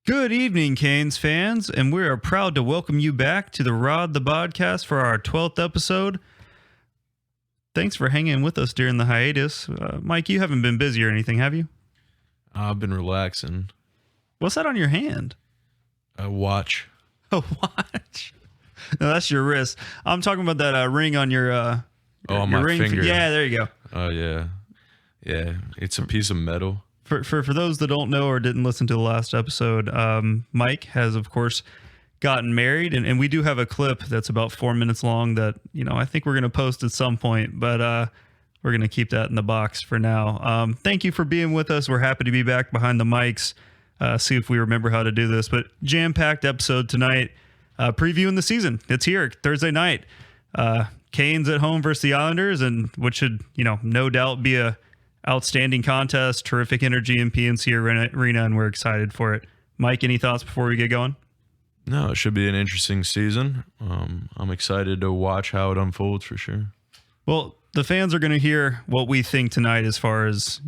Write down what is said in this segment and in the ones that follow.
Good evening, Canes fans, and we are proud to welcome you back to the Rod the Podcast for our 12th episode. Thanks for hanging with us during the hiatus. Mike, you haven't been busy or anything, have you? I've been relaxing. What's that on your hand? A watch. A watch? No, that's your wrist. I'm talking about that ring on your on my ring finger. Yeah, there you go. Oh, yeah. Yeah, it's a piece of metal. For those that don't know or didn't listen to the last episode, Mike has, of course, gotten married, and we do have a clip that's about 4 minutes long that, I think we're going to post at some point, but we're going to keep that in the box for now. Thank you for being with us. We're happy to be back behind the mics, see if we remember how to do this, but jam-packed episode tonight, previewing the season. It's here, Thursday night. Canes at home versus the Islanders, and which should, no doubt be a outstanding contest, terrific energy in PNC Arena, and we're excited for it. Mike, any thoughts before we get going? No, it should be an interesting season. I'm excited to watch how it unfolds for sure. Well, the fans are going to hear what we think tonight as far as,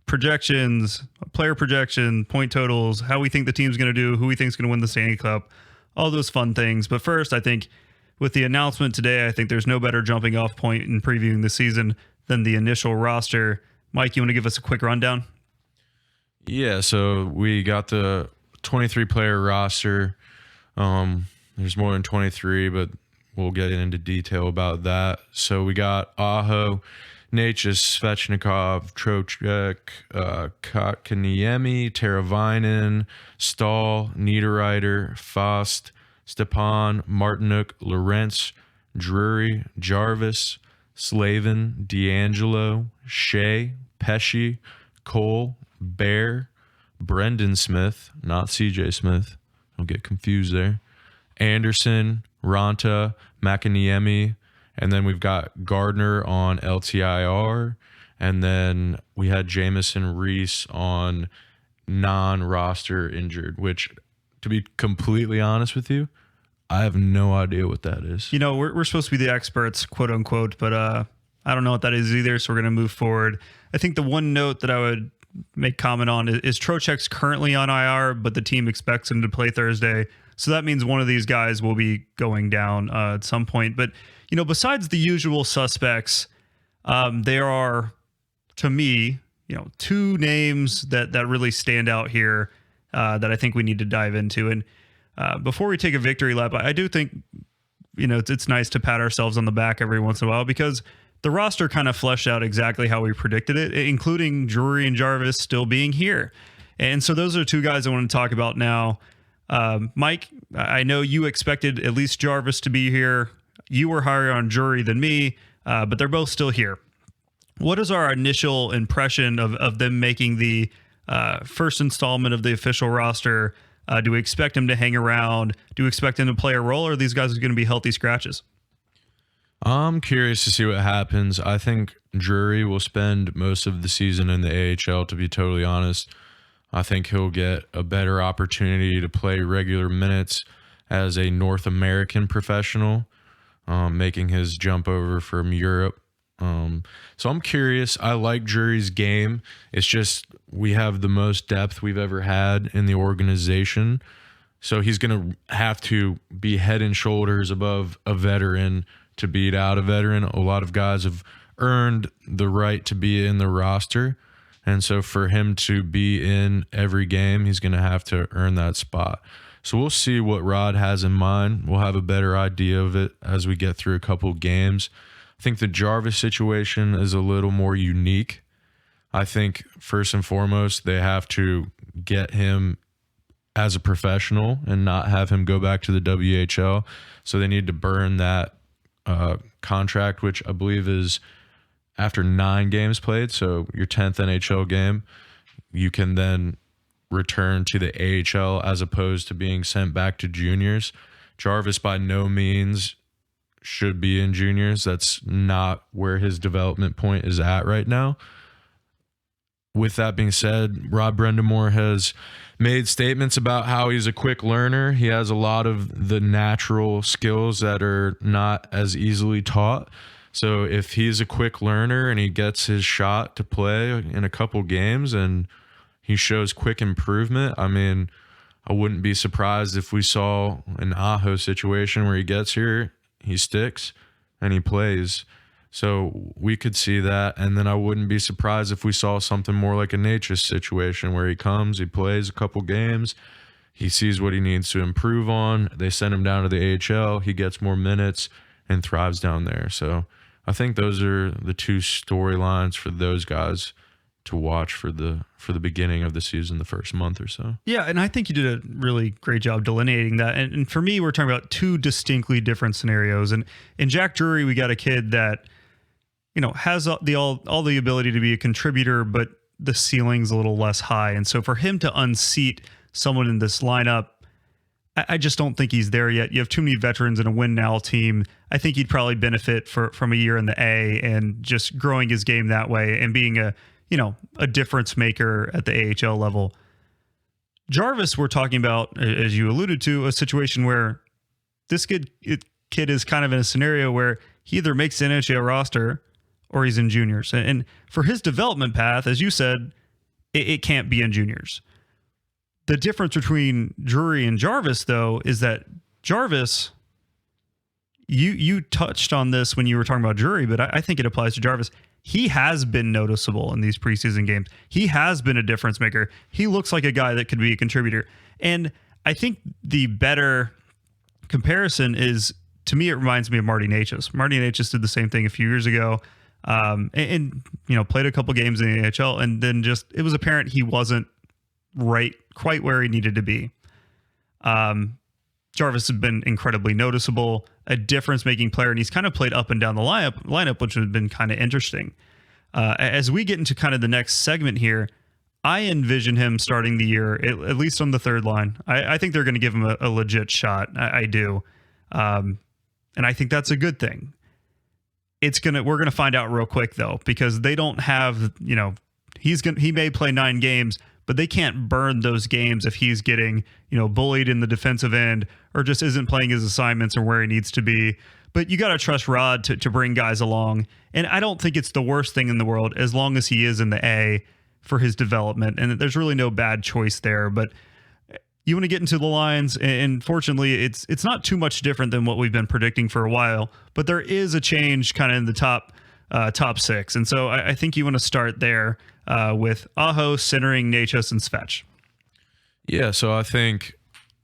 projections, player projection, point totals, how we think the team's going to do, who we think is going to win the Stanley Cup, all those fun things. But first, I think with the announcement today, I think there's no better jumping off point in previewing the season than the initial roster. Mike, you want to give us a quick rundown? Yeah, so we got the 23-player roster. There's more than 23, but we'll get into detail about that. So we got Ajo, Necas, Svechnikov, Trocheck, Kotkaniemi, Teravainen, Stahl, Niederreiter, Faust, Stepan, Martinuk, Lorentz, Drury, Jarvis, Slavin, D'Angelo, Shea, Pesci, Cole, Bear, Brendan Smith, not CJ Smith, don't get confused there, Anderson, Ranta, Makaniemi, and then we've got Gardner on LTIR, and then we had Jamison Reese on non-roster injured, which, to be completely honest with you, I have no idea what that is. We're supposed to be the experts, quote unquote, but I don't know what that is either, so we're going to move forward. I think the one note that I would make comment on is Trocheck's currently on IR, but the team expects him to play Thursday. So that means one of these guys will be going down at some point. But, besides the usual suspects, there are, to me, two names that really stand out here that I think we need to dive into. And before we take a victory lap, I do think, it's nice to pat ourselves on the back every once in a while because the roster kind of fleshed out exactly how we predicted it, including Drury and Jarvis still being here. And so those are two guys I want to talk about now. Mike, I know you expected at least Jarvis to be here. You were higher on Drury than me, but they're both still here. What is our initial impression of them making the first installment of the official roster? Do we expect him to hang around? Do we expect him to play a role, or are these guys going to be healthy scratches? I'm curious to see what happens. I think Drury will spend most of the season in the AHL, to be totally honest. I think he'll get a better opportunity to play regular minutes as a North American professional, making his jump over from Europe. So I'm curious. I like Drury's game. It's just we have the most depth we've ever had in the organization. So he's going to have to be head and shoulders above a veteran to beat out a veteran. A lot of guys have earned the right to be in the roster. And so for him to be in every game, he's going to have to earn that spot. So we'll see what Rod has in mind. We'll have a better idea of it as we get through a couple games. I think the Jarvis situation is a little more unique. I think first and foremost, they have to get him as a professional and not have him go back to the WHL. So they need to burn that contract, which I believe is after 9 games played. So your 10th NHL game, you can then return to the AHL as opposed to being sent back to juniors. Jarvis by no means should be in juniors. That's not where his development point is at right now. With that being said, Rob Brendamore has made statements about how he's a quick learner. He has a lot of the natural skills that are not as easily taught. So if he's a quick learner and he gets his shot to play in a couple games and he shows quick improvement, I mean, I wouldn't be surprised if we saw an Ajo situation where he gets here, he sticks, and he plays. So we could see that. And then I wouldn't be surprised if we saw something more like a Natchez situation where he comes, he plays a couple games, he sees what he needs to improve on. They send him down to the AHL. He gets more minutes and thrives down there. So I think those are the two storylines for those guys to watch for the beginning of the season, the first month or so. Yeah, and I think you did a really great job delineating that. And for me, we're talking about two distinctly different scenarios. And in Jack Drury, we got a kid that, you know, has all the ability to be a contributor, but the ceiling's a little less high. And so for him to unseat someone in this lineup, I just don't think he's there yet. You have too many veterans in a win now team. I think he'd probably benefit from a year in the A and just growing his game that way and being a difference maker at the AHL level. Jarvis, we're talking about, as you alluded to, a situation where this kid is kind of in a scenario where he either makes the NHL roster or he's in juniors. And for his development path, as you said, it can't be in juniors. The difference between Drury and Jarvis, though, is that Jarvis, you touched on this when you were talking about Drury, but I think it applies to Jarvis. He has been noticeable in these preseason games. He has been a difference maker. He looks like a guy that could be a contributor. And I think the better comparison is, to me, it reminds me of Marty Natchez. Marty Natchez did the same thing a few years ago, and played a couple games in the AHL, and then just it was apparent he wasn't quite where he needed to be. Jarvis has been incredibly noticeable, a difference-making player, and he's kind of played up and down the lineup, which has been kind of interesting. As we get into kind of the next segment here, I envision him starting the year, at least on the third line. I think they're going to give him a legit shot. I do. And I think that's a good thing. We're going to find out real quick, though, because they don't have, he may play 9 games, but they can't burn those games if he's getting, bullied in the defensive end or just isn't playing his assignments or where he needs to be. But you got to trust Rod to bring guys along. And I don't think it's the worst thing in the world as long as he is in the A for his development. And there's really no bad choice there. But you want to get into the lines, and fortunately, it's not too much different than what we've been predicting for a while. But there is a change kind of in the top 6. And so I think you want to start there with Ajo centering Natchez and Svetch. Yeah, so I think,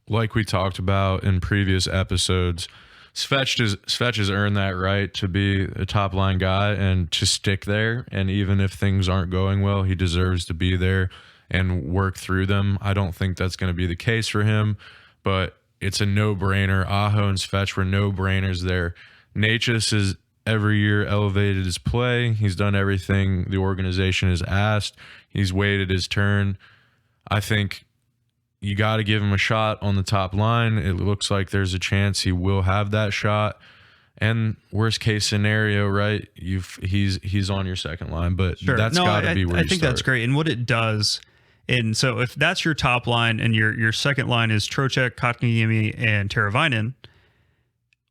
like we talked about in previous episodes, Svetch has earned that right to be a top line guy and to stick there. And even if things aren't going well, he deserves to be there and work through them. I don't think that's going to be the case for him, but it's a no-brainer. Ajo and Svetch were no-brainers there. Natchez has every year elevated his play. He's done everything the organization has asked. He's waited his turn. I think you got to give him a shot on the top line. It looks like there's a chance he will have that shot. And worst case scenario, right? He's on your second line, but sure. That's got to be where I think that's great. And what it does, and so if that's your top line and your second line is Trocheck, Kotkaniemi, and Teravainen,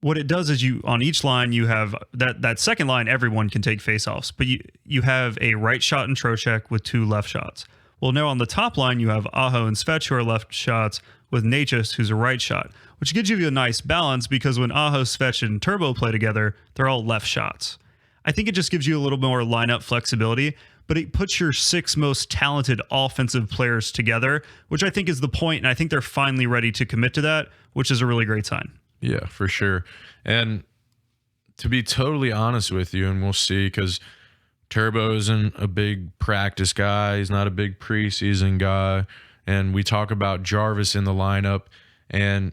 what it does is on each line you have that second line, everyone can take faceoffs, but you have a right shot in Trocheck with 2 left shots. Well, now on the top line, you have Ajo and Svetch who are left shots with Natchez, who's a right shot, which gives you a nice balance because when Ajo, Svetch, and Turbo play together, they're all left shots. I think it just gives you a little more lineup flexibility, but it puts your 6 most talented offensive players together, which I think is the point, and I think they're finally ready to commit to that, which is a really great sign. Yeah, for sure. And to be totally honest with you, and we'll see, because Turbo isn't a big practice guy. He's not a big preseason guy. And we talk about Jarvis in the lineup, and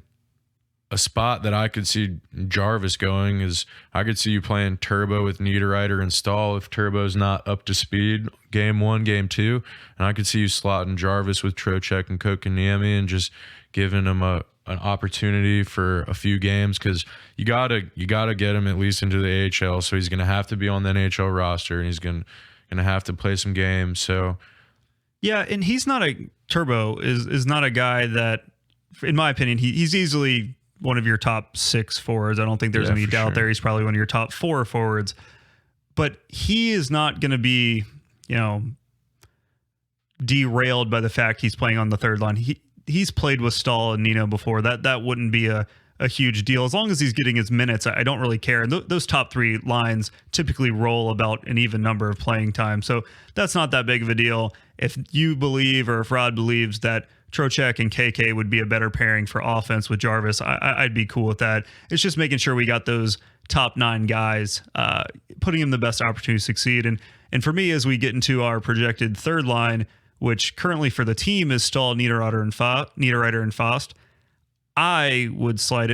a spot that I could see Jarvis going is I could see you playing Turbo with Niederreiter and Stahl if Turbo's not up to speed game 1, game 2. And I could see you slotting Jarvis with Trocheck and Kotkaniemi and just giving him an opportunity for a few games, because you gotta get him at least into the AHL. So he's gonna have to be on the NHL roster, and he's gonna have to play some games. So yeah, and Turbo is not a guy that, in my opinion, he's easily one of your top 6 forwards. I don't think there's any doubt there. He's probably one of your top 4 forwards, but he is not going to be, derailed by the fact he's playing on the third line. he's played with Stahl and Nino before. That wouldn't be a huge deal as long as he's getting his minutes. I don't really care. And those top three lines typically roll about an even number of playing time, so that's not that big of a deal. If you believe, or if Rod believes, that Trocheck and KK would be a better pairing for offense with Jarvis, I'd be cool with that. It's just making sure we got those top 9 guys, putting them the best opportunity to succeed. And for me, as we get into our projected third line, which currently for the team is Stahl, Niederreiter, and Faust, I would slot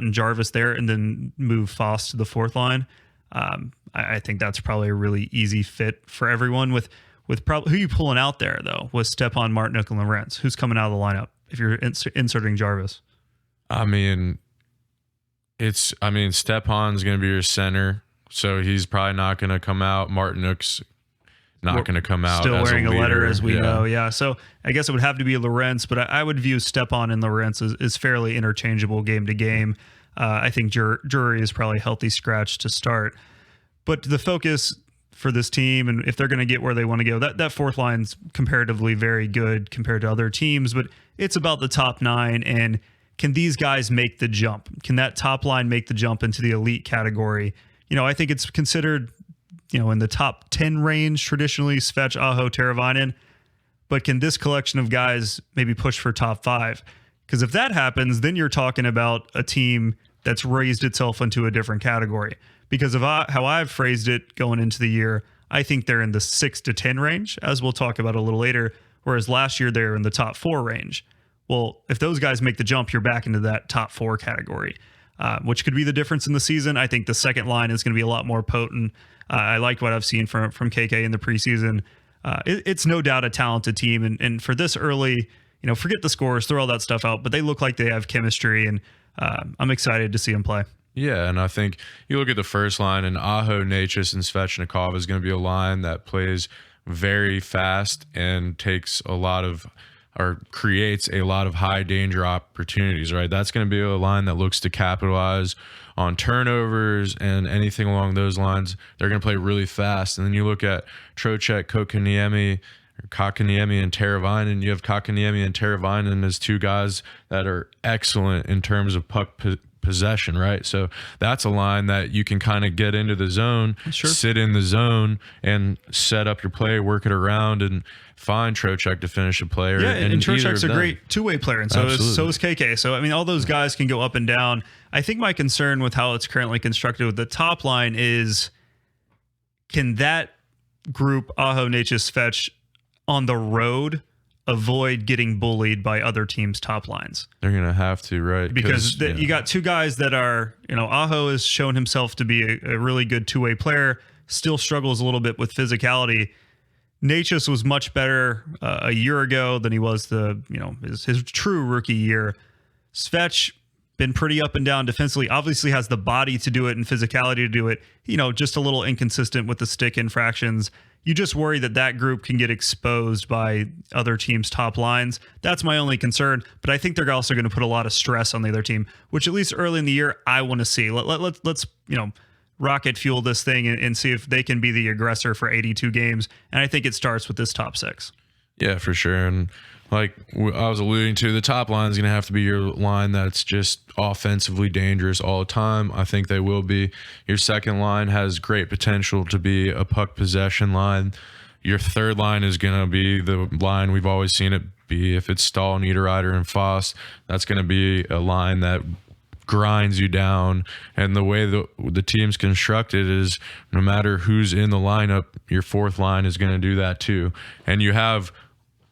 in Jarvis there and then move Faust to the fourth line. I think that's probably a really easy fit for everyone. With who you pulling out there though? With Stepan, Martinook, and Lorentz, who's coming out of the lineup if you're inserting Jarvis? Stepan's going to be your center, so he's probably not going to come out. Martinook's not going to come out. Still wearing a letter, as we know. Yeah. Yeah. So I guess it would have to be Lorentz, but I would view Stepan and Lorentz as fairly interchangeable game to game. I think Drury is probably a healthy scratch to start. But the focus for this team, and if they're going to get where they want to go, that fourth line's comparatively very good compared to other teams, but it's about the top 9. And can these guys make the jump? Can that top line make the jump into the elite category? I think it's considered, in the top 10 range traditionally, Svech, Aho, Teravainen. But can this collection of guys maybe push for top 5? Because if that happens, then you're talking about a team that's raised itself into a different category. Because of how I've phrased it going into the year, I think they're in the 6 to 10 range, as we'll talk about a little later, whereas last year they were in the top 4 range. Well, if those guys make the jump, you're back into that top 4 category, which could be the difference in the season. I think the second line is going to be a lot more potent. I like what I've seen from KK in the preseason. It's no doubt a talented team, and for this early, forget the scores, throw all that stuff out, but they look like they have chemistry, and I'm excited to see them play. Yeah, and I think you look at the first line, and Aho, Necas, and Svechnikov is going to be a line that plays very fast and takes a lot of, or creates a lot of high danger opportunities, right? That's going to be a line that looks to capitalize on turnovers and anything along those lines. They're going to play really fast. And then you look at Trocheck, Kokaniemi, and Teravainen. You have Kokaniemi and Teravainen as 2 guys that are excellent in terms of puck possession, right? So that's a line that you can kind of get into the zone, sit in the zone, and set up your play, work it around, and find Trocheck to finish a player. Yeah, and Trocheck's a great two-way player, and so is KK. So, all those guys can go up and down. I think my concern with how it's currently constructed with the top line is, can that group, Aho, Necas, Svech, on the road avoid getting bullied by other teams' top lines? They're going to have to, right? Because you got 2 guys that are, Aho has shown himself to be a really good two-way player, still struggles a little bit with physicality. Necas was much better a year ago than he was his true rookie year. Svech, been pretty up and down defensively, obviously has the body to do it and physicality to do it, just a little inconsistent with the stick infractions. You just worry that group can get exposed by other teams' top lines. That's my only concern, but I think they're also going to put a lot of stress on the other team, which at least early in the year, I want to see. Let's rocket fuel this thing and see if they can be the aggressor for 82 games. And I think it starts with this top 6. Yeah, for sure. And like I was alluding to, the top line is going to have to be your line that's just offensively dangerous all the time. I think they will be. Your second line has great potential to be a puck possession line. Your third line is going to be the line we've always seen it be. If it's Stahl, Niederreiter, and Faust, that's going to be a line that grinds you down. And the way the team's constructed is, no matter who's in the lineup, your fourth line is going to do that too. And you have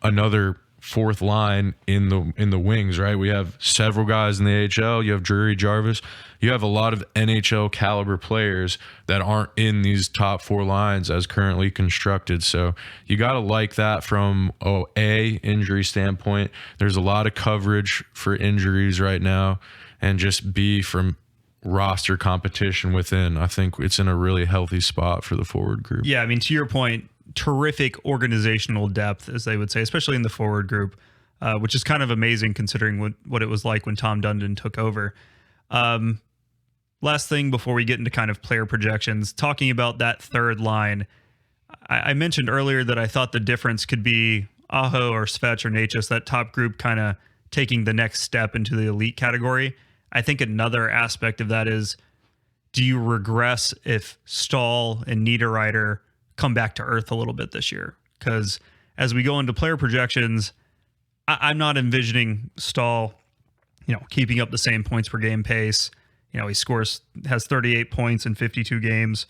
another fourth line in the wings, right? We have several guys in the AHL. You have Drury, Jarvis. You have a lot of NHL caliber players that aren't in these top 4 lines as currently constructed. So you got to like that from a injury standpoint. There's a lot of coverage for injuries right now, and just B, from roster competition within. I think it's in a really healthy spot for the forward group. Yeah, to your point, terrific organizational depth, as they would say, especially in the forward group, which is kind of amazing considering what it was like when Tom Dundon took over. Last thing before we get into kind of player projections, talking about that third line, I mentioned earlier that I thought the difference could be Aho or Svech or Necas, that top group kind of taking the next step into the elite category. I think another aspect of that is, do you regress if Stahl and Niederreiter come back to earth a little bit this year? Because as we go into player projections, I'm not envisioning Stahl, keeping up the same points per game pace. He has 38 points in 52 games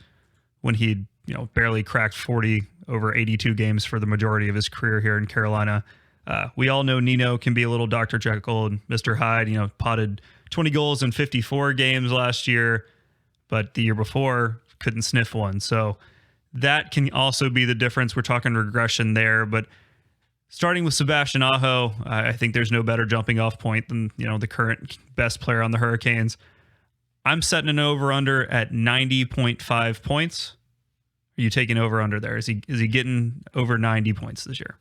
when he, barely cracked 40 over 82 games for the majority of his career here in Carolina. We all know Nino can be a little Dr. Jekyll and Mr. Hyde, potted 20 goals in 54 games last year, but the year before couldn't sniff one. So that can also be the difference. We're talking regression there, but starting with Sebastian Ajo, I think there's no better jumping off point than, the current best player on the Hurricanes. I'm setting an over-under at 90.5 points. Are you taking over-under there? Is he getting over 90 points this year?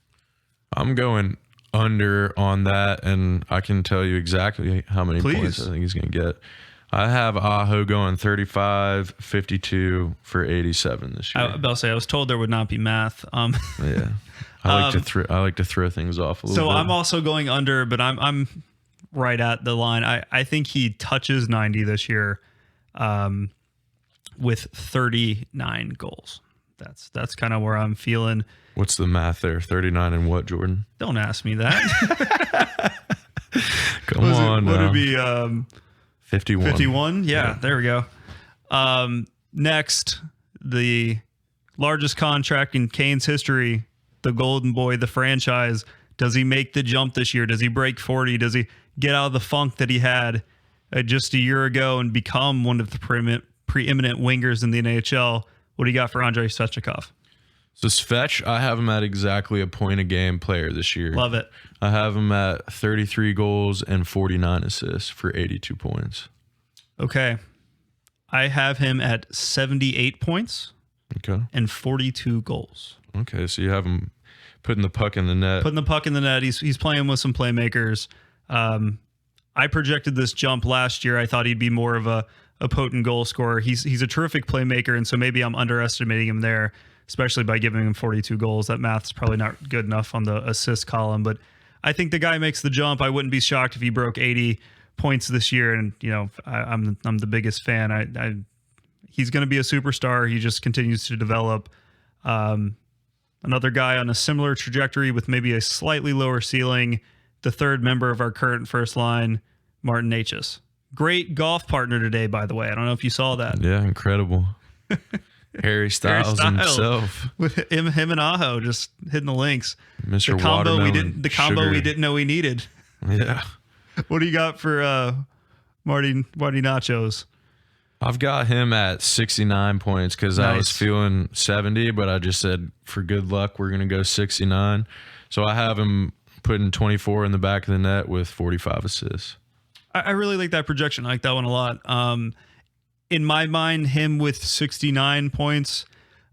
I'm going under on that, and I can tell you exactly how many points I think he's going to get. I have Ajo going 35, 52 for 87 this year. I was told there would not be math. Yeah. I like to throw things off a little bit. So I'm also going under, but I'm right at the line. I think he touches 90 this year, with 39 goals. That's kind of where I'm feeling. What's the math there? 39 and what, Jordan? Don't ask me that. Come on. Would it be 51? 51? Yeah, there we go. Next, the largest contract in Canes history, the Golden Boy, the franchise. Does he make the jump this year? Does he break 40? Does he get out of the funk that he had just a year ago and become one of the preeminent wingers in the NHL? What do you got for Andrei Svechnikov? So Svech, I have him at exactly a point a game player this year. Love it. I have him at 33 goals and 49 assists for 82 points. Okay. I have him at 78 points and 42 goals. Okay, so you have him putting the puck in the net. Putting the puck in the net. He's playing with some playmakers. I projected this jump last year. I thought he'd be more of a potent goal scorer. He's a terrific playmaker, and so maybe I'm underestimating him there, especially by giving him 42 goals. That math's probably not good enough on the assist column, but I think the guy makes the jump. I wouldn't be shocked if he broke 80 points this year, and I'm the biggest fan. He's going to be a superstar. He just continues to develop. Another guy on a similar trajectory with maybe a slightly lower ceiling, the third member of our current first line, Martin Necas. Great golf partner today, by the way. I don't know if you saw that. Yeah, incredible. Harry Styles himself. With him and Ajo just hitting the links. Mr. The combo Watermelon we didn't know we needed. Yeah. What do you got for Marty Nachos? I've got him at 69 points because I was feeling 70, but I just said for good luck we're going to go 69. So I have him putting 24 in the back of the net with 45 assists. I really like that projection. I like that one a lot. In my mind, him with 69 points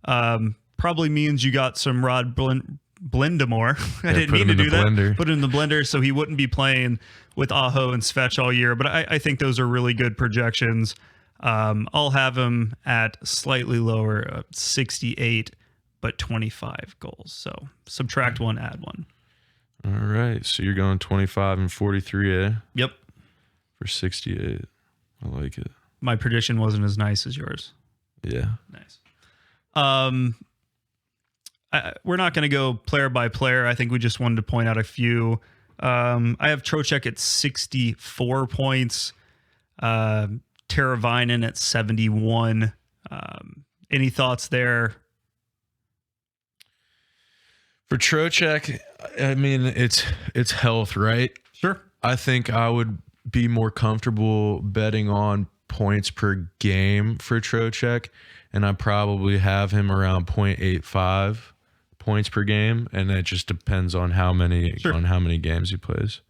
probably means you got some Rod Blendamore. I didn't mean to do that. Put it in the blender so he wouldn't be playing with Ajo and Svech all year. But I think those are really good projections. I'll have him at slightly lower, 68, but 25 goals. So subtract one, add one. All right. So you're going 25 and 43, eh? Yep. For 68. I like it. My prediction wasn't as nice as yours. Yeah. Nice. We're not going to go player by player. I think we just wanted to point out a few. I have Trocheck at 64 points. Teravainen at 71. Any thoughts there? For Trocheck, I mean, it's health, right? Sure. I think I would be more comfortable betting on points per game for Trocheck, and I probably have him around 0.85 points per game, and it just depends on how many games he plays.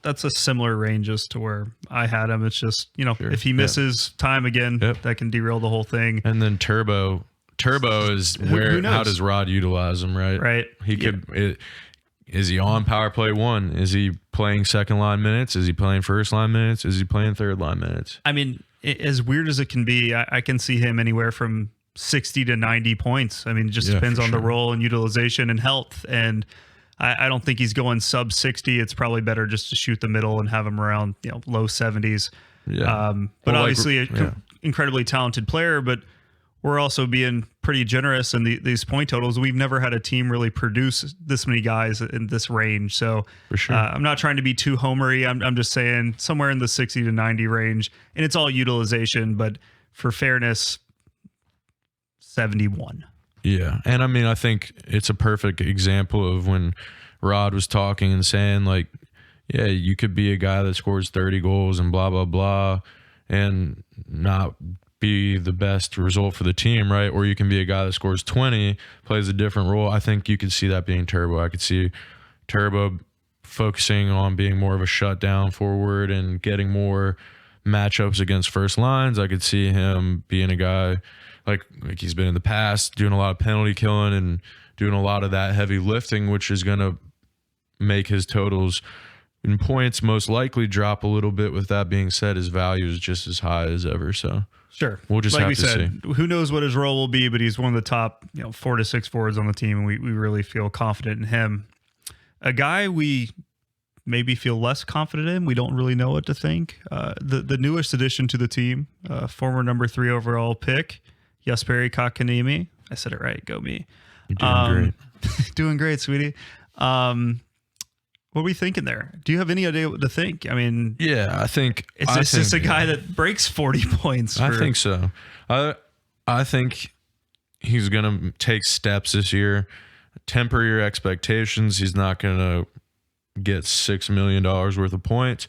That's a similar range as to where I had him. It's just, if he misses time again, that can derail the whole thing. And then Turbo is where, how does Rod utilize him, right? Right. He could, is he on power play one? Is he playing second line minutes? Is he playing first line minutes? Is he playing third line minutes? I mean, as weird as it can be, I can see him anywhere from 60 to 90 points. I mean, it just depends on the role and utilization and health. And I don't think he's going sub 60. It's probably better just to shoot the middle and have him around, low 70s. Yeah. But obviously incredibly talented player, but we're also being pretty generous in these point totals. We've never had a team really produce this many guys in this range. So For sure. I'm not trying to be too homery. I'm just saying somewhere in the 60 to 90 range, and it's all utilization, but for fairness, 71. Yeah. And I mean, I think it's a perfect example of when Rod was talking and saying, like, yeah, you could be a guy that scores 30 goals and blah, blah, blah, and not be the best result for the team, right? Or you can be a guy that scores 20, plays a different role. I think you could see that being Turbo. I could see Turbo focusing on being more of a shutdown forward and getting more matchups against first lines. I could see him being a guy like he's been in the past, doing a lot of penalty killing and doing a lot of that heavy lifting, which is going to make his totals in points most likely drop a little bit. With that being said, his value is just as high as ever. So sure, we'll just have to see. Who knows what his role will be, but he's one of the top 4 to 6 forwards on the team, and we really feel confident in him. A guy we maybe feel less confident in, we don't really know what to think. The newest addition to the team, former number 3 overall pick, Jesperi Kotkaniemi. I said it right. Go me. You're doing great. Doing great, sweetie. What are we thinking there? Do you have any idea what to think? I mean, yeah, I think it's just a guy that breaks 40 points. I think so. I think he's going to take steps this year. Temper your expectations. He's not going to get $6 million worth of points,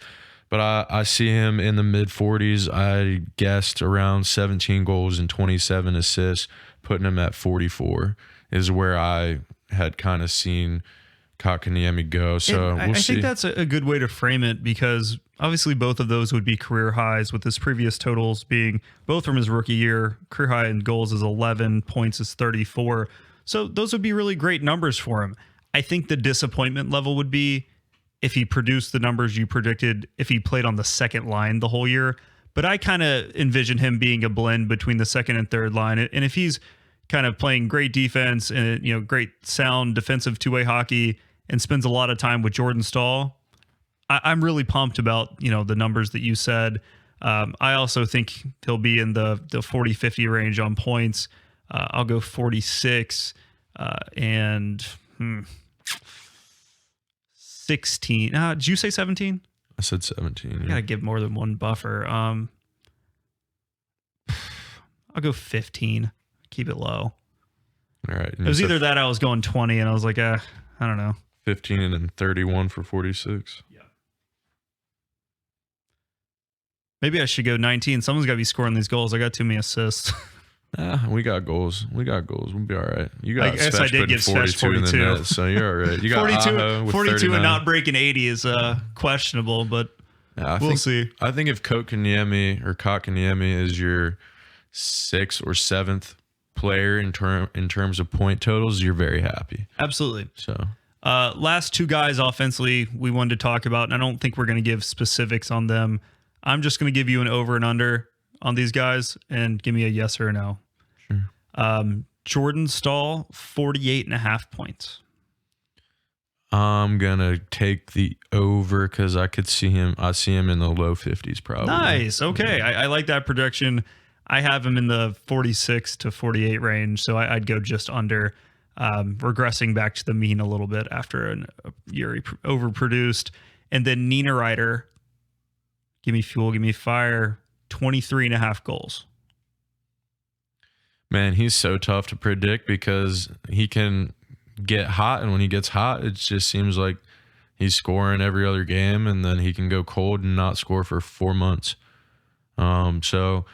but I see him in the mid 40s. I guessed around 17 goals and 27 assists, putting him at 44 is where I had kind of seen Kotkaniemi go. So we'll see. I think that's a good way to frame it, because obviously both of those would be career highs, with his previous totals being both from his rookie year. Career high in goals is 11, points is 34. So those would be really great numbers for him. I think the disappointment level would be if he produced the numbers you predicted, if he played on the second line the whole year. But I kind of envision him being a blend between the second and third line. And if he's kind of playing great defense and great sound defensive two-way hockey and spends a lot of time with Jordan Staal, I'm really pumped about the numbers that you said. I also think he'll be in the 40-50 range on points. I'll go 46 and 16. Did you say 17? I said 17. I gotta give more than one buffer. I'll go 15. Keep it low. All right. It was either that or I was going 20, and I was like, I don't know. 15 and then 31 for 46. Yeah. Maybe I should go 19. Someone's got to be scoring these goals. I got too many assists. We got goals. We'll be all right. You got I guess I did give Svech 42 in the net, so you're all right. You got 42 and not breaking 80 is questionable, but we'll see. I think if Kotkaniemi is your 6th or 7th player in terms of point totals, you're very happy. Absolutely. So last 2 guys offensively we wanted to talk about, and I don't think we're going to give specifics on them. I'm just going to give you an over and under on these guys and give me a yes or a no. Sure. Jordan Staal, 48.5 points. I'm going to take the over because I see him in the low 50s probably. Nice. Okay. I like that projection. I have him in the 46 to 48 range, so I'd go just under, regressing back to the mean a little bit after a year he overproduced. And then Nina Ryder, give me fuel, give me fire, 23.5 goals. Man, he's so tough to predict because he can get hot, and when he gets hot, it just seems like he's scoring every other game, and then he can go cold and not score for 4 months. So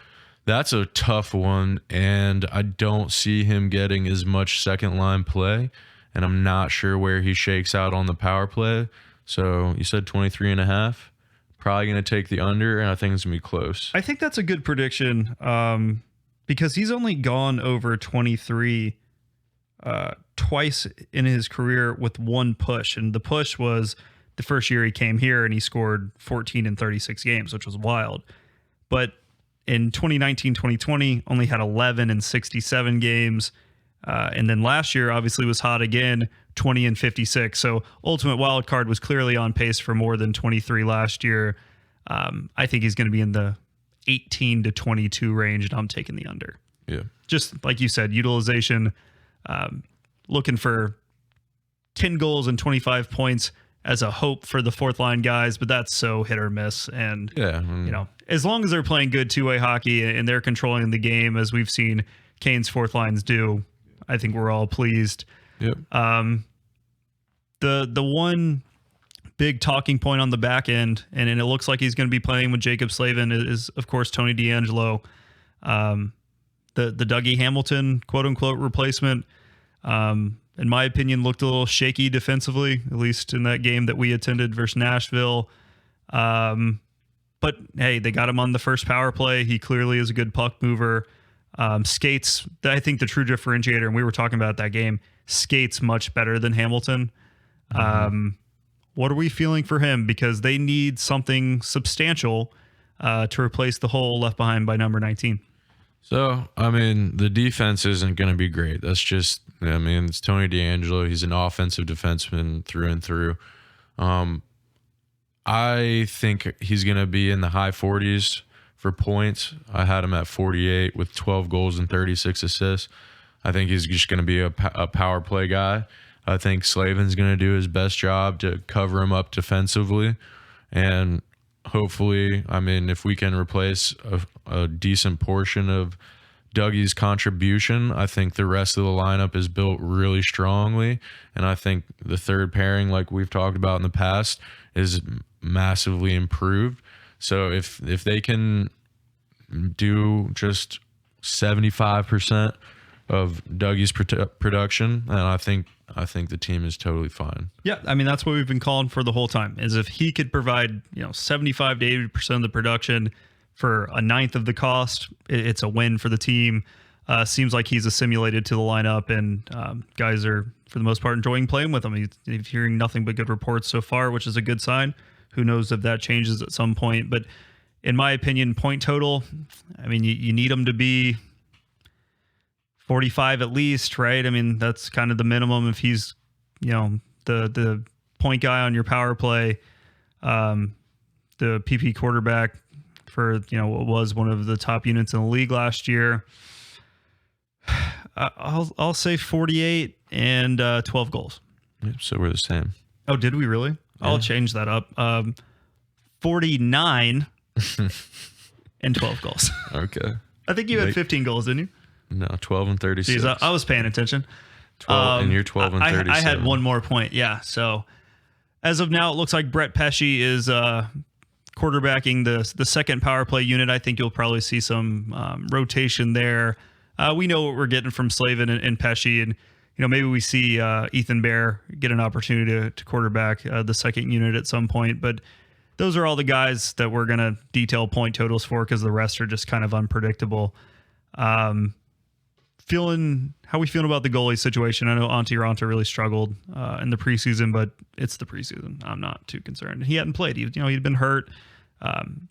that's a tough one, and I don't see him getting as much second line play, and I'm not sure where he shakes out on the power play. So you said 23.5. Probably going to take the under, and I think it's going to be close. I think that's a good prediction because he's only gone over 23 twice in his career with one push. And the push was the first year he came here, and he scored 14 in 36 games, which was wild. But in 2019-2020, only had 11 in 67 games. And then last year, obviously, was hot again, 20 and 56. So ultimate wild card was clearly on pace for more than 23 last year. I think he's going to be in the 18 to 22 range, and I'm taking the under. Yeah. Just like you said, utilization, looking for 10 goals and 25 points as a hope for the fourth line guys, but that's so hit or miss. And, as long as they're playing good two-way hockey and they're controlling the game, as we've seen Kane's fourth lines do, I think we're all pleased. Yep. The one big talking point on the back end, and it looks like he's going to be playing with Jacob Slavin, is of course Tony DeAngelo, the Dougie Hamilton quote unquote replacement. In my opinion, looked a little shaky defensively, at least in that game that we attended versus Nashville. But hey, they got him on the first power play. He clearly is a good puck mover. Skates, I think the true differentiator, and we were talking about that game, skates much better than Hamilton. What are we feeling for him? Because they need something substantial to replace the hole left behind by number 19. So, I mean, the defense isn't going to be great. That's just, it's Tony DeAngelo. He's an offensive defenseman through and through. I think he's going to be in the high 40s for points. I had him at 48 with 12 goals and 36 assists. I think he's just going to be a power play guy. I think Slavin's going to do his best job to cover him up defensively. And hopefully, if we can replace a decent portion of Dougie's contribution, I think the rest of the lineup is built really strongly. And I think the third pairing, like we've talked about in the past, is massively improved. So if they can do just 75% of Dougie's production, then I think the team is totally fine. Yeah, that's what we've been calling for the whole time, is if he could provide 75 to 80% of the production for a ninth of the cost, it's a win for the team. Seems like he's assimilated to the lineup, and guys are, for the most part, enjoying playing with him. He's hearing nothing but good reports so far, which is a good sign. Who knows if that changes at some point. But in my opinion, point total, you need him to be 45 at least, right? That's kind of the minimum if he's, the point guy on your power play, the PP quarterback for, what was one of the top units in the league last year. I'll say 48 and 12 goals. Yep, so we're the same. Oh, did we really? Yeah. I'll change that up. 49 and 12 goals. Okay. I think you had 15 goals, didn't you? No, 12 and 36. Jeez, I was paying attention. 12, and you're 12 and 37. I had one more point, yeah. So as of now, it looks like Brett Pesce is quarterbacking the second power play unit. I think you'll probably see some rotation there. We know what we're getting from Slavin and Pesce, and maybe we see Ethan Bear get an opportunity to quarterback the second unit at some point. But those are all the guys that we're going to detail point totals for, because the rest are just kind of unpredictable. How we feeling about the goalie situation? I know Antti Raanta really struggled in the preseason, but it's the preseason. I'm not too concerned. He hadn't played. He'd been hurt.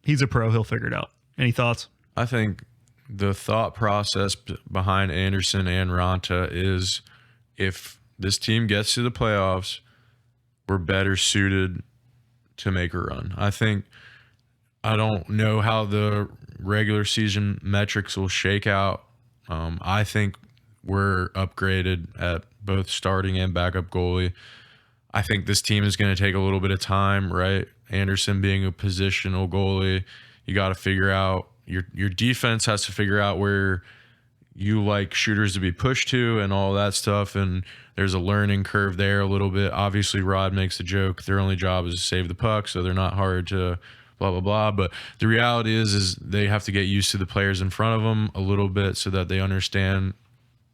He's a pro. He'll figure it out. Any thoughts? I think the thought process behind Anderson and Raanta is, if this team gets to the playoffs, we're better suited to make a run. I don't know how the regular season metrics will shake out. I think we're upgraded at both starting and backup goalie. I think this team is going to take a little bit of time, right? Anderson being a positional goalie, you got to figure out, your defense has to figure out where you like shooters to be pushed to and all that stuff. And there's a learning curve there a little bit. Obviously, Rod makes the joke, their only job is to save the puck, so they're not hard to blah, blah, blah. But the reality is they have to get used to the players in front of them a little bit so that they understand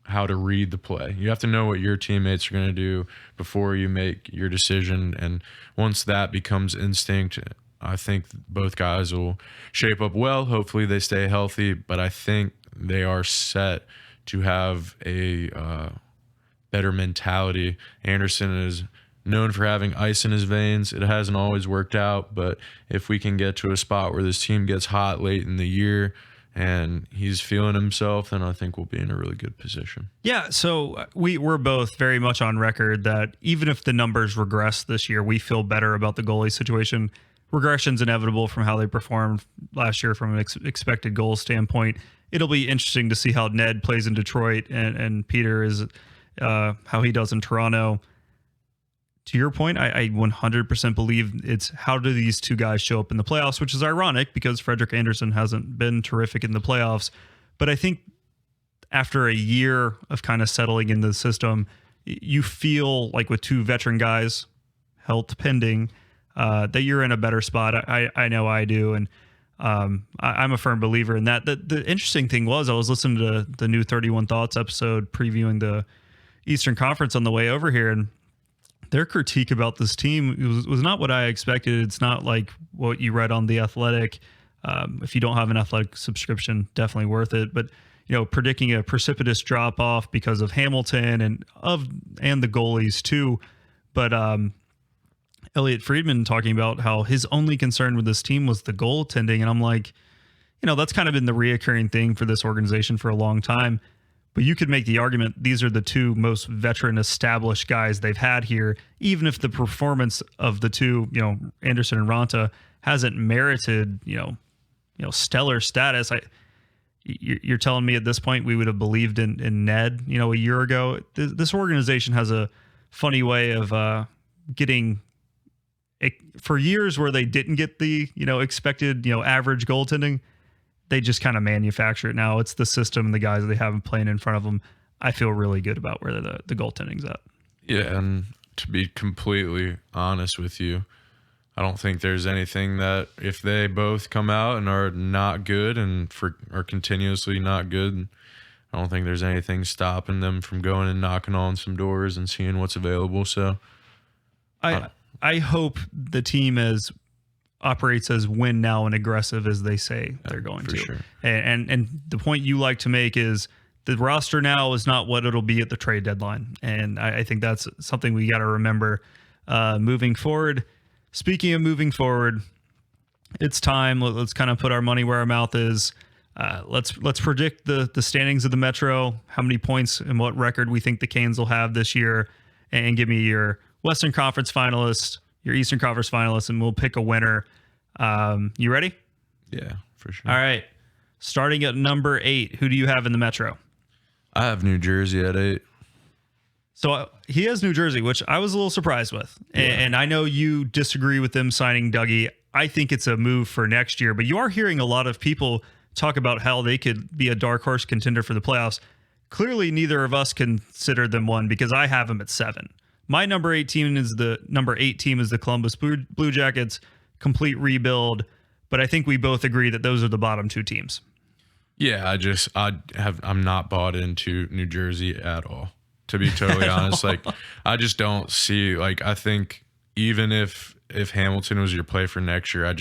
how to read the play. You have to know what your teammates are going to do before you make your decision. And once that becomes instinct, I think both guys will shape up well. Hopefully they stay healthy, but I think they are set to have a better mentality. Anderson is known for having ice in his veins. It hasn't always worked out, but if we can get to a spot where this team gets hot late in the year and he's feeling himself, then I think we'll be in a really good position. Yeah, so we're both very much on record that even if the numbers regress this year, we feel better about the goalie situation. Regression's inevitable from how they performed last year from an expected goal standpoint. It'll be interesting to see how Ned plays in Detroit and Peter is how he does in Toronto. To your point, I 100% believe it's how do these two guys show up in the playoffs, which is ironic because Frederik Andersen hasn't been terrific in the playoffs. But I think after a year of kind of settling in the system, you feel like with two veteran guys, health pending, that you're in a better spot. I know I do. And I'm a firm believer in that. The interesting thing was I was listening to the new 31 Thoughts episode previewing the Eastern Conference on the way over here, and their critique about this team was not what I expected. It's not like what you read on The Athletic. If you don't have an Athletic subscription, definitely worth it. But predicting a precipitous drop off because of Hamilton and the goalies too. But Elliot Friedman talking about how his only concern with this team was the goaltending, and I'm like, that's kind of been the reoccurring thing for this organization for a long time. But you could make the argument these are the two most veteran established guys they've had here, even if the performance of the two, Andersen and Ranta, hasn't merited, stellar status. You're telling me at this point we would have believed in Ned, a year ago. This organization has a funny way of getting for years where they didn't get the, expected, average goaltending. They just kind of manufacture it now. It's the system and the guys that they have playing in front of them. I feel really good about where the goaltending's at. Yeah, and to be completely honest with you, I don't think there's anything that if they both come out and are not good and are continuously not good, I don't think there's anything stopping them from going and knocking on some doors and seeing what's available. So I hope the team operates as win now and aggressive as they say they're going to. Sure. And the point you like to make is the roster now is not what it'll be at the trade deadline. And I think that's something we got to remember moving forward. Speaking of moving forward, it's time. Let's kind of put our money where our mouth is. Let's predict the standings of the Metro, how many points and what record we think the Canes will have this year, and give me your Western Conference finalists, your Eastern Conference finalists, and we'll pick a winner. You ready? Yeah, for sure. All right. Starting at number 8, who do you have in the Metro? I have New Jersey at 8. So he has New Jersey, which I was a little surprised with. Yeah. And I know you disagree with them signing Dougie. I think it's a move for next year, but you are hearing a lot of people talk about how they could be a dark horse contender for the playoffs. Clearly, neither of us consider them one because I have them at 7. My number 8 team is the Columbus Blue Jackets, complete rebuild. But I think we both agree that those are the bottom 2 teams. Yeah, I'm not bought into New Jersey at all, to be totally honest. Like, I just don't see, I think even if Hamilton was your play for next year,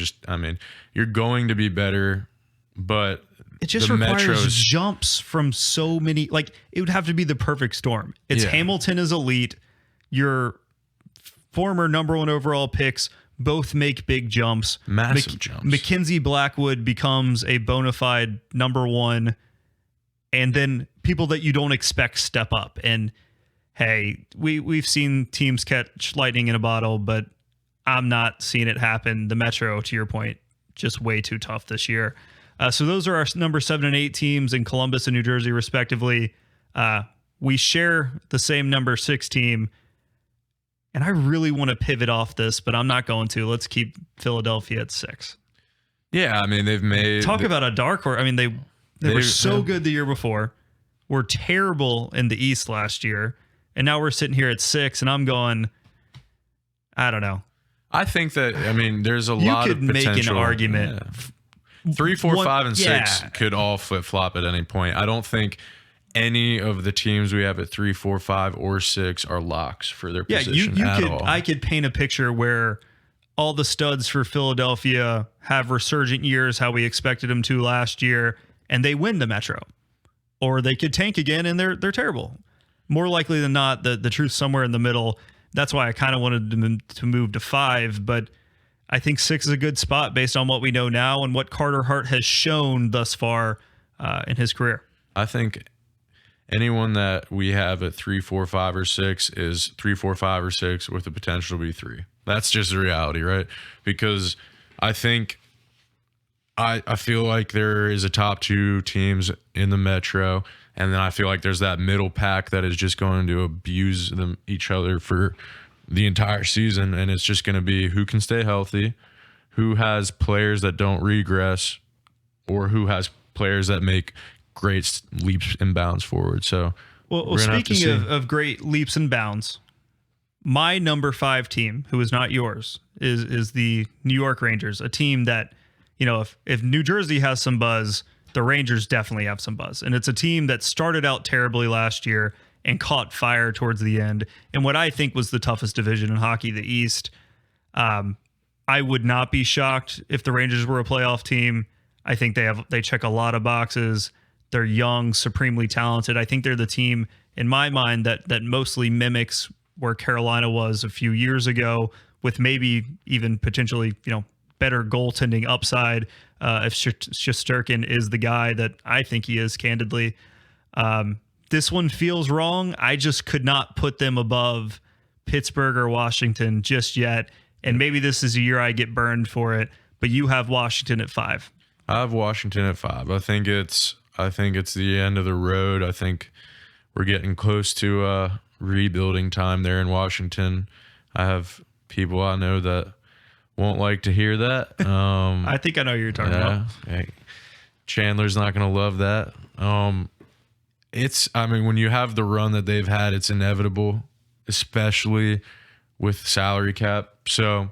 you're going to be better, but it just requires jumps from so many, it would have to be the perfect storm. It's Hamilton is elite. Your former number 1 overall picks both make big jumps. Massive jumps. Mackenzie Blackwood becomes a bona fide number 1. And then people that you don't expect step up. And hey, we've seen teams catch lightning in a bottle, but I'm not seeing it happen. The Metro, to your point, just way too tough this year. So those are our number 7 and 8 teams in Columbus and New Jersey, respectively. We share the same number 6 team. And I really want to pivot off this, but I'm not going to. Let's keep Philadelphia at 6. Yeah, they've made... Talk about a dark horse. They were so good the year before. Were terrible in the East last year. And now we're sitting here at 6, and I'm going, I don't know. I think that, there's a lot of potential. You could make an argument. Yeah. 3, 4, 5, and 6 could all flip-flop at any point. I don't think any of the teams we have at 3, 4, 5, or 6 are locks for their position at all. I could paint a picture where all the studs for Philadelphia have resurgent years, how we expected them to last year, and they win the Metro. Or they could tank again, and they're terrible. More likely than not, the truth's somewhere in the middle. That's why I kind of wanted to move to 5, but I think 6 is a good spot based on what we know now and what Carter Hart has shown thus far in his career. I think anyone that we have at 3, 4, 5, or 6 is 3, 4, 5, or 6 with the potential to be 3. That's just the reality, right? Because I think I feel like there is a top 2 teams in the Metro, and then I feel like there's that middle pack that is just going to abuse each other for the entire season, and it's just going to be who can stay healthy, who has players that don't regress, or who has players that make great leaps and bounds forward. So, well speaking of great leaps and bounds, my number 5 team, who is not yours, is the New York Rangers, a team that, if New Jersey has some buzz, the Rangers definitely have some buzz. And it's a team that started out terribly last year and caught fire towards the end. And what I think was the toughest division in hockey, the East. I would not be shocked if the Rangers were a playoff team. I think they check a lot of boxes. They're young, supremely talented. I think they're the team, in my mind, that mostly mimics where Carolina was a few years ago, with maybe even potentially, better goaltending upside. If Shesterkin is the guy that I think he is, candidly. This one feels wrong. I just could not put them above Pittsburgh or Washington just yet. And maybe this is a year I get burned for it, but you have Washington at 5. I have Washington at 5. I think it's the end of the road. I think we're getting close to rebuilding time there in Washington. I have people I know that won't like to hear that. I think I know who you're talking about. Hey, Chandler's not going to love that. When you have the run that they've had, it's inevitable, especially with salary cap. So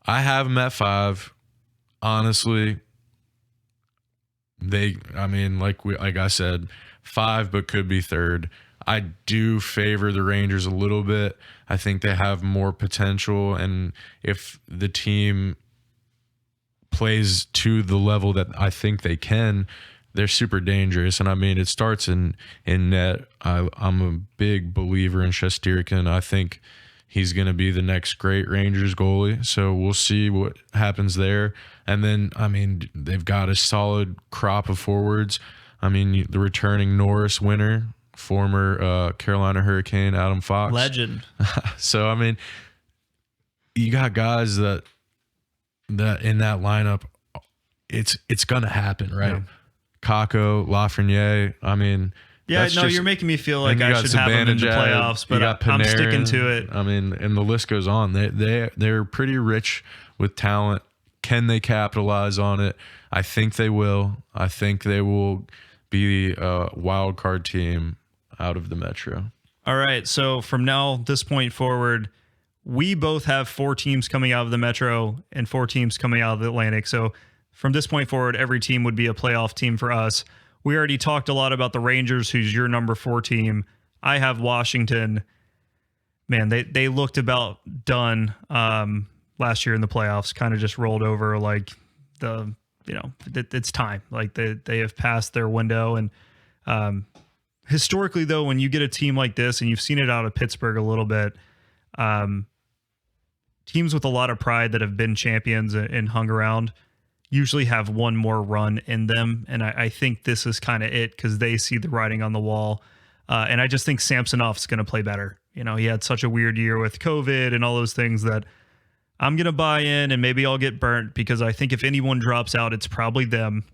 I have them at 5. Honestly, like I said, 5, but could be 3rd. I do favor the Rangers a little bit. I think they have more potential, and if the team plays to the level that I think they can, they're super dangerous. And it starts in net. I'm a big believer in Shesterkin. I think he's going to be the next great Rangers goalie. So we'll see what happens there. And then, they've got a solid crop of forwards. The returning Norris winner, former Carolina Hurricane Adam Fox. Legend. So, you got guys that in that lineup, it's going to happen, right? Yeah. Kako, Lafreniere, you're making me feel like I should have them in the playoffs, but I'm sticking to it. And the list goes on. They're pretty rich with talent. Can they capitalize on it? I think they will. I think they will be a wild card team out of the Metro. All right. So from this point forward, we both have 4 teams coming out of the Metro and 4 teams coming out of the Atlantic. So from this point forward, every team would be a playoff team for us. We already talked a lot about the Rangers, who's your number 4 team. I have Washington. Man, they looked about done last year in the playoffs. Kind of just rolled over like it's time. Like they have passed their window. And historically, though, when you get a team like this, and you've seen it out of Pittsburgh a little bit, teams with a lot of pride that have been champions and hung around usually have one more run in them. And I think this is kind of it, because they see the writing on the wall. And I just think Samsonov's going to play better. He had such a weird year with COVID and all those things that I'm going to buy in, and maybe I'll get burnt, because I think if anyone drops out, it's probably them.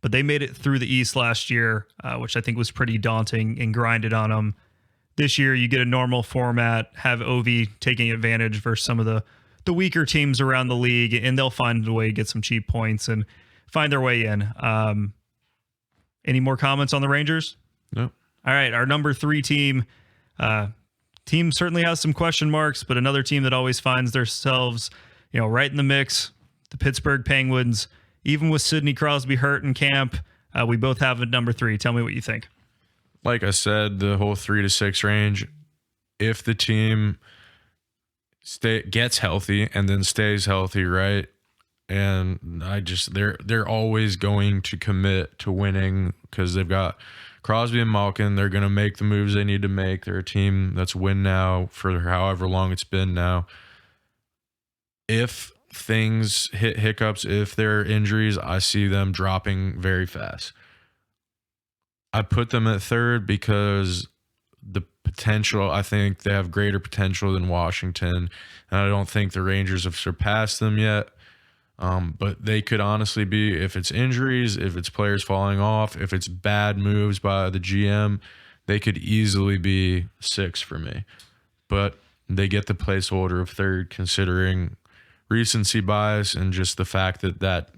But they made it through the East last year, which I think was pretty daunting, and grinded on them. This year, you get a normal format, have Ovi taking advantage versus some of the weaker teams around the league, and they'll find a way to get some cheap points and find their way in. Any more comments on the Rangers? No. All right, our number 3 team. Team certainly has some question marks, but another team that always finds themselves, right in the mix. The Pittsburgh Penguins. Even with Sidney Crosby hurt in camp, we both have at number 3. Tell me what you think. Like I said, the whole 3 to 6 range. If the team gets healthy and then stays healthy, right? And they're always going to commit to winning, because they've got Crosby and Malkin. They're going to make the moves they need to make. They're a team that's win now for however long it's been now. If things hit hiccups, if there are injuries, I see them dropping very fast. I put them at third because the potential, I think they have greater potential than Washington. And I don't think the Rangers have surpassed them yet. But they could honestly be, if it's injuries, if it's players falling off, if it's bad moves by the GM, they could easily be 6 for me. But they get the placeholder of third considering recency bias and just the fact that that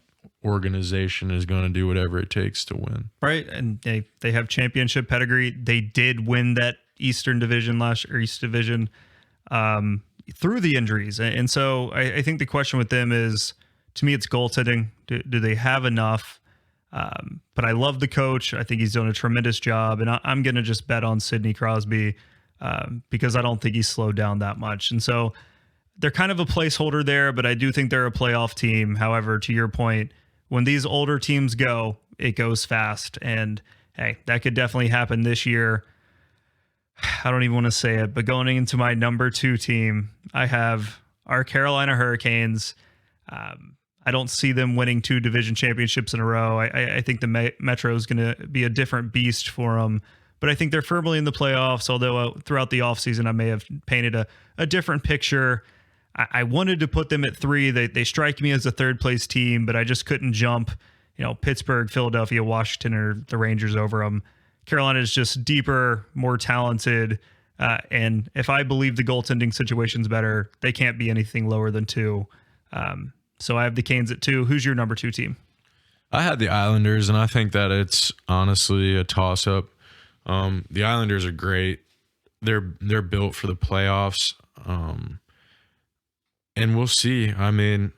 organization is going to do whatever it takes to win. Right. And they have championship pedigree. They did win that Eastern Division East Division through the injuries. And so I think the question with them is, to me, it's goaltending. Do they have enough? But I love the coach. I think he's doing a tremendous job. And I'm going to just bet on Sidney Crosby because I don't think he's slowed down that much. And so they're kind of a placeholder there, but I do think they're a playoff team. However, to your point, when these older teams go, it goes fast. And hey, that could definitely happen this year. I don't even want to say it, but going into my number 2 team, I have our Carolina Hurricanes. I don't see them winning 2 division championships in a row. I think the Metro is going to be a different beast for them, but I think they're firmly in the playoffs, although throughout the offseason I may have painted a different picture. I wanted to put them at 3. They strike me as a third place team, but I just couldn't jump, Pittsburgh, Philadelphia, Washington, or the Rangers over them. Carolina is just deeper, more talented, and if I believe the goaltending situation's better, they can't be anything lower than 2. So I have the Canes at 2. Who's your number 2 team? I had the Islanders, and I think that it's honestly a toss-up. The Islanders are great. They're built for the playoffs, and we'll see. I mean,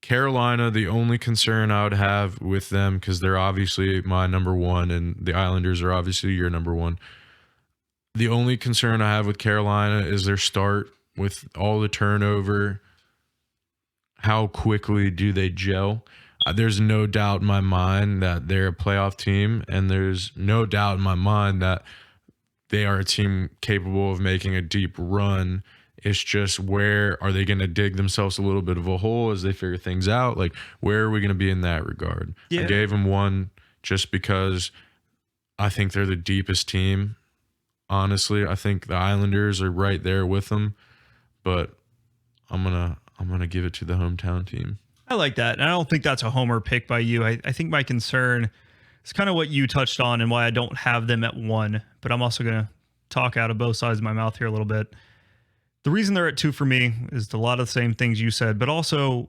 Carolina, the only concern I would have with them, because they're obviously my number 1, and the Islanders are obviously your number 1. The only concern I have with Carolina is their start with all the turnover. How quickly do they gel? There's no doubt in my mind that they're a playoff team, and there's no doubt in my mind that they are a team capable of making a deep run. It's just, where are they going to dig themselves a little bit of a hole as they figure things out? Like, where are we going to be in that regard? Yeah. I gave them 1 just because I think they're the deepest team. Honestly, I think the Islanders are right there with them, but I'm gonna give it to the hometown team. I like that. And I don't think that's a homer pick by you. I think my concern is kind of what you touched on and why I don't have them at 1, but I'm also going to talk out of both sides of my mouth here a little bit. The reason they're at 2 for me is a lot of the same things you said, but also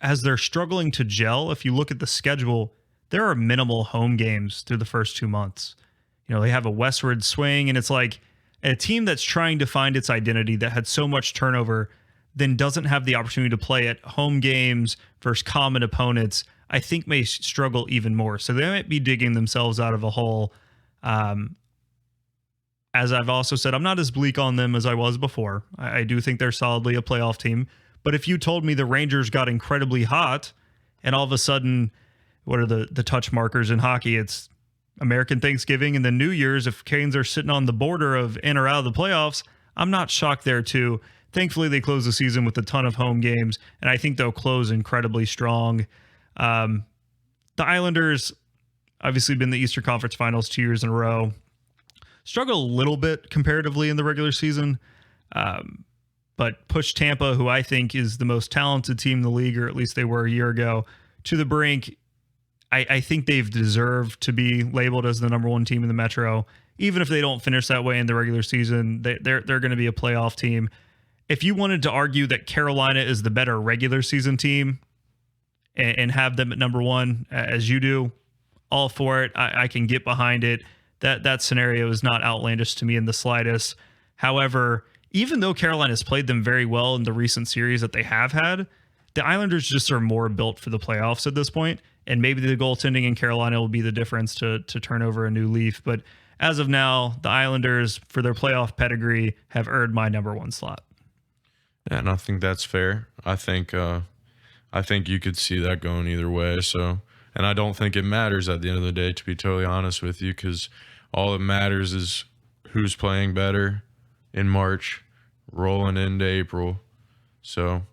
as they're struggling to gel, if you look at the schedule, there are minimal home games through the first 2 months. They have a westward swing, and it's like a team that's trying to find its identity that had so much turnover then doesn't have the opportunity to play at home games versus common opponents, I think may struggle even more. So they might be digging themselves out of a hole. As I've also said, I'm not as bleak on them as I was before. I do think they're solidly a playoff team. But if you told me the Rangers got incredibly hot and all of a sudden, what are the touch markers in hockey? It's American Thanksgiving and then New Year's. If Canes are sitting on the border of in or out of the playoffs, I'm not shocked there too. Thankfully, they close the season with a ton of home games, and I think they'll close incredibly strong. The Islanders, obviously been in the Eastern Conference Finals 2 years in a row. Struggle a little bit comparatively in the regular season, but push Tampa, who I think is the most talented team in the league, or at least they were a year ago, to the brink. I think they've deserved to be labeled as the number 1 team in the Metro. Even if they don't finish that way in the regular season, they're going to be a playoff team. If you wanted to argue that Carolina is the better regular season team and have them at number 1, as you do, all for it. I can get behind it. That scenario is not outlandish to me in the slightest. However, even though Carolina has played them very well in the recent series that they have had, the Islanders just are more built for the playoffs at this point, and maybe the goaltending in Carolina will be the difference to turn over a new leaf. But as of now, the Islanders, for their playoff pedigree, have earned my number 1 slot. Yeah, and I think that's fair. I think you could see that going either way. So, and I don't think it matters at the end of the day, to be totally honest with you, because all that matters is who's playing better in March, rolling into April. So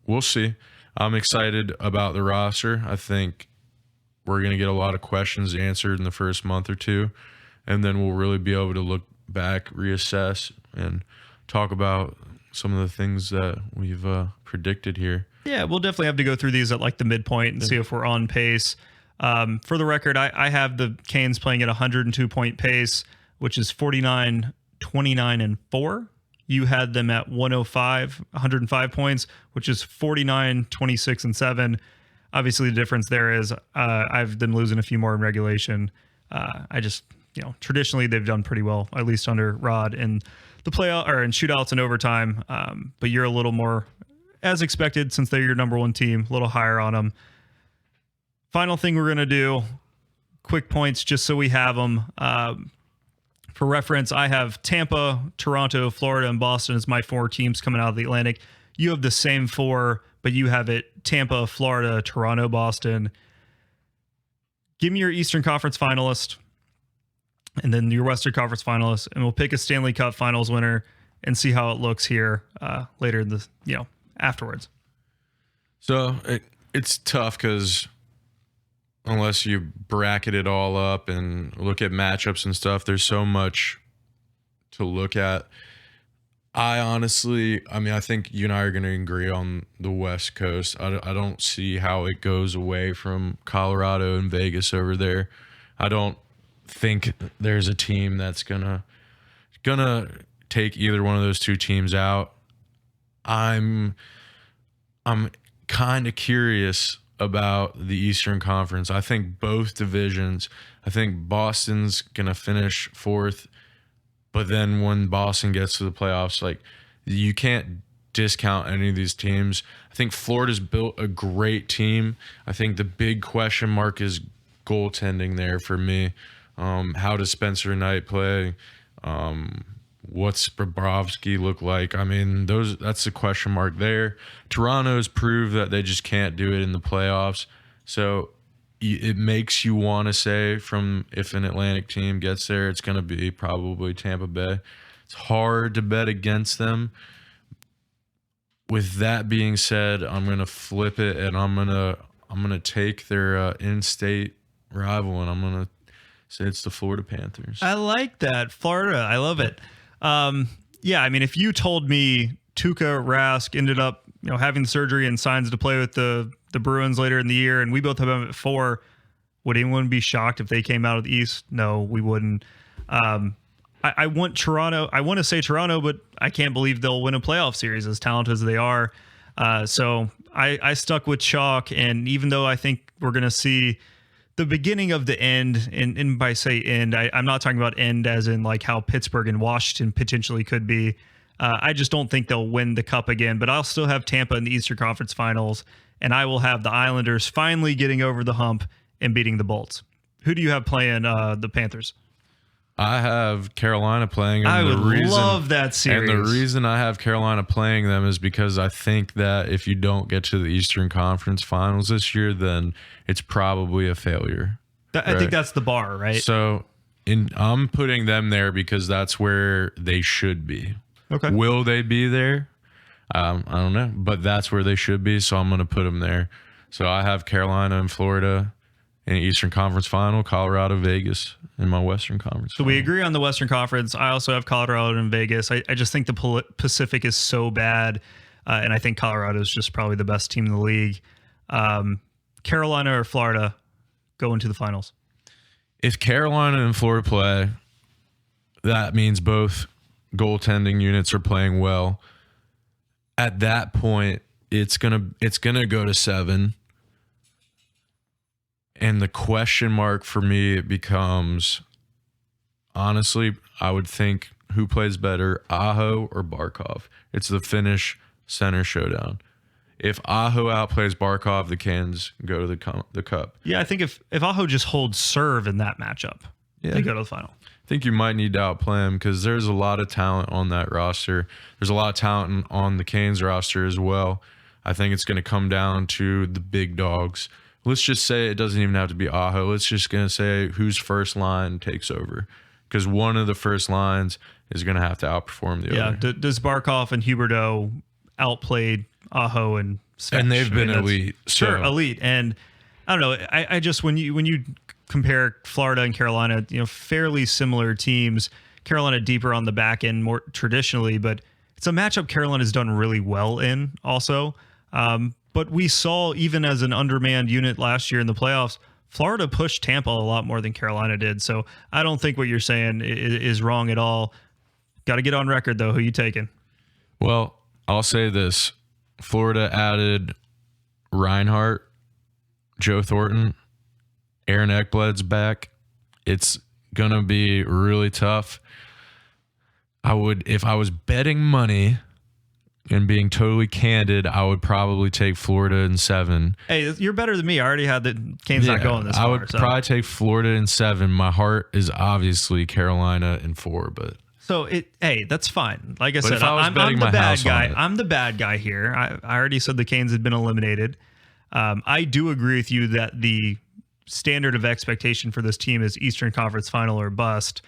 we'll see. I'm excited about the roster. I think we're going to get a lot of questions answered in the first month or two, and then we'll really be able to look back, reassess, and talk about some of the things that we've predicted here. Yeah, we'll definitely have to go through these at like the midpoint and see if we're on pace. For the record, I have the Canes playing at 102-point pace, which is 49, 29, and 4. You had them at 105 points, which is 49, 26, and 7. Obviously, the difference there is I've them losing a few more in regulation. I just, traditionally they've done pretty well, at least under Rod in the playoff or in shootouts and overtime. But you're a little more, as expected, since they're your number one team, a little higher on them. Final thing we're going to do, quick points just so we have them. For reference, I have Tampa, Toronto, Florida, and Boston as my 4 teams coming out of the Atlantic. You have the same 4, but you have it Tampa, Florida, Toronto, Boston. Give me your Eastern Conference finalist and then your Western Conference finalist, and we'll pick a Stanley Cup Finals winner and see how it looks here later in the, afterwards. So it's tough because unless you bracket it all up and look at matchups and stuff, there's so much to look at. I think you and I are going to agree on the West Coast. I don't see how it goes away from Colorado and Vegas over there. I don't think there's a team that's gonna take either one of those two teams out. I'm kind of curious about the Eastern Conference. I think both divisions. I think Boston's gonna finish 4th. But then when Boston gets to the playoffs, like, you can't discount any of these teams. I think Florida's built a great team. I think the big question mark is goaltending there for me. How does Spencer Knight play? What's Bobrovsky look like? I mean, that's the question mark there. Toronto's proved that they just can't do it in the playoffs. So it makes you want to say, from if an Atlantic team gets there, it's going to be probably Tampa Bay. It's hard to bet against them. With that being said, I'm going to flip it, and I'm going to take their in-state rival, and I'm going to say it's the Florida Panthers. I like that. Florida. I love it. Yeah, I mean, if you told me Tuukka Rask ended up, having surgery and signs to play with the Bruins later in the year, and we both have them at 4, would anyone be shocked if they came out of the East? No, we wouldn't. I want Toronto. I want to say Toronto, but I can't believe they'll win a playoff series as talented as they are. So I stuck with chalk, and even though I think we're going to see the beginning of the end, and by say end, I'm not talking about end as in like how Pittsburgh and Washington potentially could be. I just don't think they'll win the cup again, but I'll still have Tampa in the Eastern Conference Finals, and I will have the Islanders finally getting over the hump and beating the Bolts. Who do you have playing the Panthers? I have Carolina playing them. I would love that series. And the reason I have Carolina playing them is because I think that if you don't get to the Eastern Conference Finals this year, then it's probably a failure. I think that's the bar, right? So I'm putting them there because that's where they should be. Okay. Will they be there? I don't know, but that's where they should be, so I'm going to put them there. So I have Carolina and Florida in the Eastern Conference Final, Colorado, Vegas in my Western Conference. So we agree on the Western Conference. I also have Colorado and Vegas. I just think the Pacific is so bad, and I think Colorado is just probably the best team in the league. Carolina or Florida go into the finals? If Carolina and Florida play, that means both goaltending units are playing well. At that point, it's gonna go to 7. And the question mark for me, it becomes, honestly, I would think, who plays better, Ajo or Barkov? It's the Finnish center showdown. If Ajo outplays Barkov, the Canes go to the cup. Yeah, I think if Ajo just holds serve in that matchup, they go to the final. I think you might need to outplay him because there's a lot of talent on that roster. There's a lot of talent on the Canes roster as well. I think it's going to come down to the big dogs. Let's just say it doesn't even have to be Ajo. Let's just going to say whose first line takes over, because one of the first lines is going to have to outperform the other. Yeah, does Barkov and Huberdeau outplayed Ajo and Spetch? And they've been elite. Sure, elite. And I don't know. I just when you compare Florida and Carolina, fairly similar teams. Carolina deeper on the back end more traditionally, but it's a matchup Carolina's done really well in also. But we saw even as an undermanned unit last year in the playoffs, Florida pushed Tampa a lot more than Carolina did. So I don't think what you're saying is wrong at all. Got to get on record though. Who you taking? Well, I'll say this. Florida added Reinhart, Joe Thornton, Aaron Ekblad's back. It's going to be really tough. If I was betting money and being totally candid, I would probably take Florida in 7. Hey, you're better than me. I already had the Canes not going this far. I would probably take Florida in 7. My heart is obviously Carolina in 4, but... So that's fine. Like I said, I'm the bad guy. I'm the bad guy here. I already said the Canes had been eliminated. I do agree with you that the standard of expectation for this team is Eastern Conference Final or bust.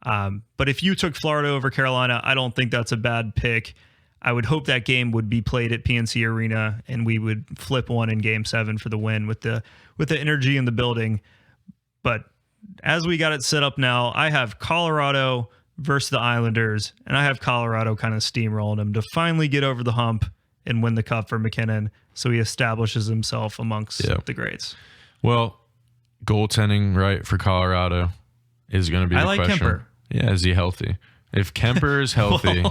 But if you took Florida over Carolina, I don't think that's a bad pick. I would hope that game would be played at PNC Arena and we would flip one in Game 7 for the win with the energy in the building. But as we got it set up now, I have Colorado versus the Islanders, and I have Colorado kind of steamrolling him to finally get over the hump and win the cup for McKinnon, so he establishes himself amongst the greats. Well, goaltending, right, for Colorado is going to be the question. I like Kemper. Yeah, is he healthy? If Kemper is healthy...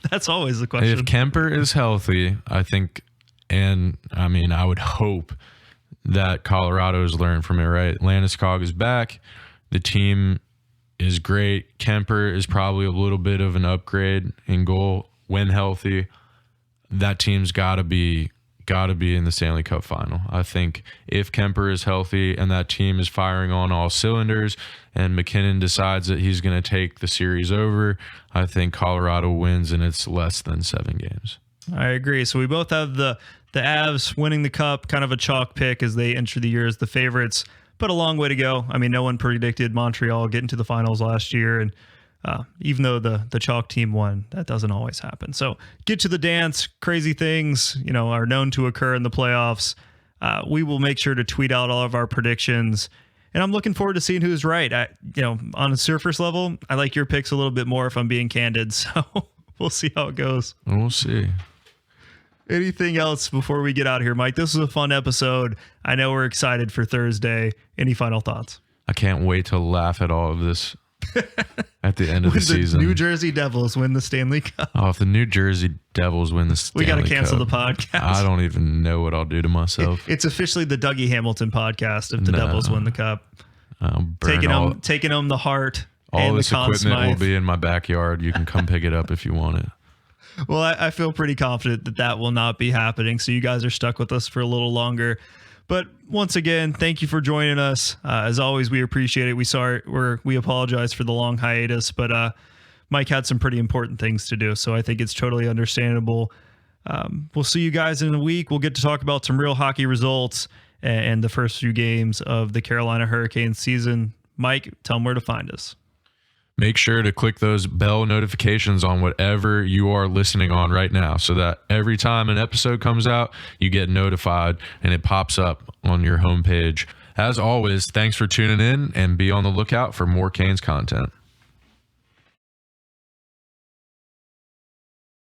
That's always the question. If Kemper is healthy, I think, I would hope that Colorado has learned from it, right? Landeskog is back. The team is great. Kemper is probably a little bit of an upgrade in goal when healthy. That team's got to be in the Stanley Cup final. I think if Kemper is healthy and that team is firing on all cylinders and McKinnon decides that he's going to take the series over, I think Colorado wins and it's less than 7 games. I agree. So we both have the Avs winning the cup, kind of a chalk pick as they enter the year as the favorites. But a long way to go. I mean, no one predicted Montreal getting to the finals last year. And even though the chalk team won, that doesn't always happen. So get to the dance. Crazy things, are known to occur in the playoffs. We will make sure to tweet out all of our predictions. And I'm looking forward to seeing who's right. On a surface level, I like your picks a little bit more if I'm being candid. So we'll see how it goes. We'll see. Anything else before we get out of here, Mike? This was a fun episode. I know we're excited for Thursday. Any final thoughts? I can't wait to laugh at all of this at the end of the season. New Jersey Devils win the Stanley Cup. Oh, if the New Jersey Devils win the Stanley Cup, we got to cancel the podcast. I don't even know what I'll do to myself. It's officially the Dougie Hamilton podcast if the Devils win the Cup. Taking home the heart. All and this the Conn equipment Smythe. will be in my backyard. You can come pick it up if you want it. Well, I feel pretty confident that will not be happening. So you guys are stuck with us for a little longer. But once again, thank you for joining us. As always, we appreciate it. We apologize for the long hiatus, but Mike had some pretty important things to do. So I think it's totally understandable. We'll see you guys in a week. We'll get to talk about some real hockey results and the first few games of the Carolina Hurricanes season. Mike, tell them where to find us. Make sure to click those bell notifications on whatever you are listening on right now so that every time an episode comes out, you get notified and it pops up on your homepage. As always, thanks for tuning in and be on the lookout for more Canes content.